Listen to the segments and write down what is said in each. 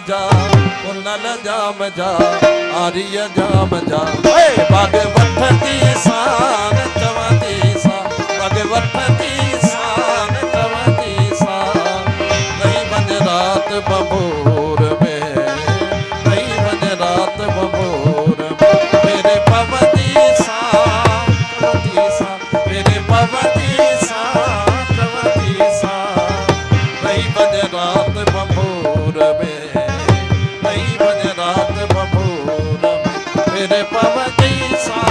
जा कुनल जाम जा आर्य जाम जा बाग वठती सान चवंदी सा बाग वठती सान चवंदी सा नहीं वञ रात बबूर में नहीं वञ रात बबूर में मेरे पवती सा मेरे पवती सा चवंदी सा नहीं वञ रात बबूर में नहीं वञ रात बबूर में मेरे पवती सा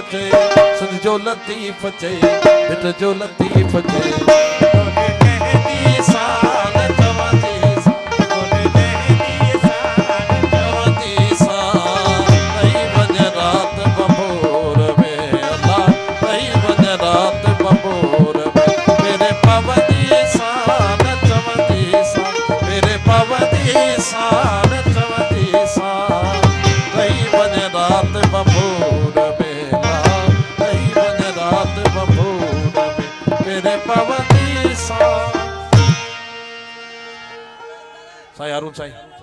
सुन जो लतीफ चे बिट जो लतीफ चे सान चवंदी सा चवंदी सा नहीं वञ रात बबूर में अल्लाह नहीं वञ रात बबूर में मेरे पवती सान चवंदी सा मेरे पवती सान चवंदी सा नहीं वञ रात बबूर पवती सा साईं अरुण साईं